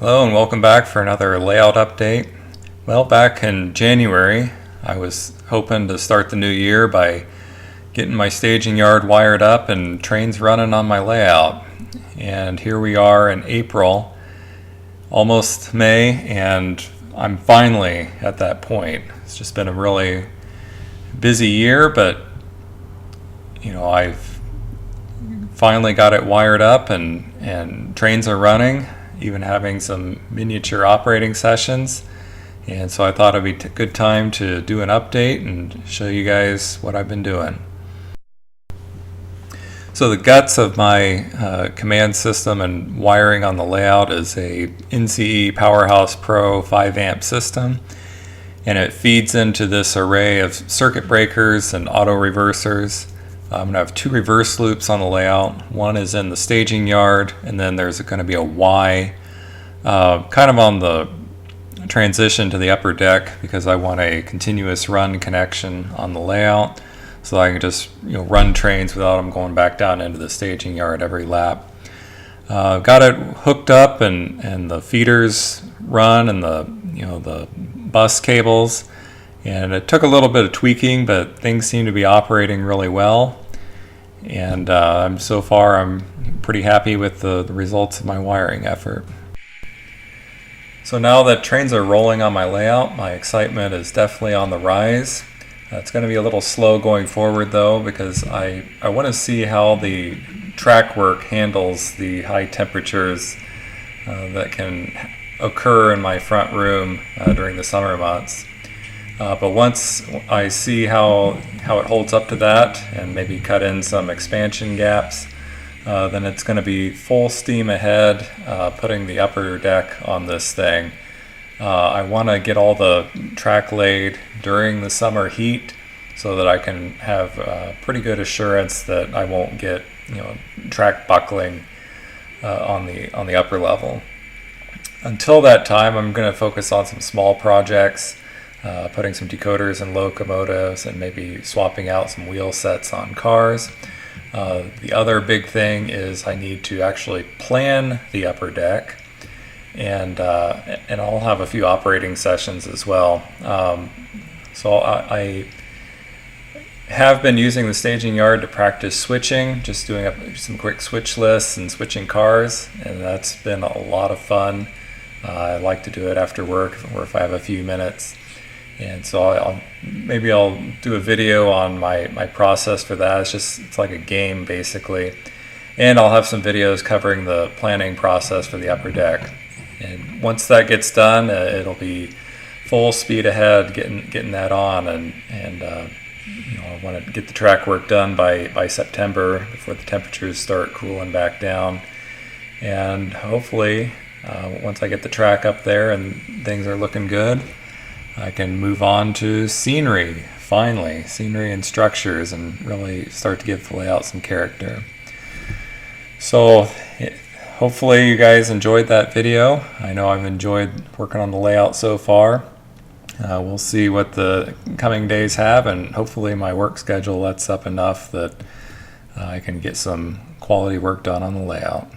Hello and welcome back for another layout update. Well, back in January, I was hoping to start the new year by getting my staging yard wired up and trains running on my layout. And here we are in April, almost May, and I'm finally at that point. It's just been a really busy year, but I've finally got it wired up and trains are running, even having some miniature operating sessions. And so I thought it'd be a good time to do an update and show you guys what I've been doing. So the guts of my command system and wiring on the layout is a NCE Powerhouse Pro 5 amp system, and it feeds into this array of circuit breakers and auto reversers. I'm going to have two reverse loops on the layout. One is in the staging yard, and then there's going to be a Y kind of on the transition to the upper deck, because I want a continuous run connection on the layout so I can just run trains without them going back down into the staging yard every lap. Got it hooked up, and the feeders run, and the bus cables. And it took a little bit of tweaking, but things seem to be operating really well. And so far I'm pretty happy with the results of my wiring effort. So now that trains are rolling on my layout, my excitement is definitely on the rise. It's going to be a little slow going forward though, because I want to see how the track work handles the high temperatures that can occur in my front room during the summer months. But once I see how it holds up to that, and maybe cut in some expansion gaps, then it's going to be full steam ahead, putting the upper deck on this thing. I want to get all the track laid during the summer heat so that I can have pretty good assurance that I won't get track buckling on the upper level. Until that time, I'm going to focus on some small projects. Putting some decoders in locomotives and maybe swapping out some wheel sets on cars. The other big thing is I need to actually plan the upper deck, and I'll have a few operating sessions as well. So I have been using the staging yard to practice switching, just doing some quick switch lists and switching cars, and that's been a lot of fun. I like to do it after work, or if I have a few minutes. And so I'll do a video on my process for that. It's like a game basically. And I'll have some videos covering the planning process for the upper deck. And once that gets done, it'll be full speed ahead getting that on. And I want to get the track work done by September, before the temperatures start cooling back down. And hopefully, once I get the track up there and things are looking good, I can move on to scenery and structures, and really start to give the layout some character. So hopefully you guys enjoyed that video. I know I've enjoyed working on the layout so far. We'll see what the coming days have, and hopefully my work schedule lets up enough that I can get some quality work done on the layout.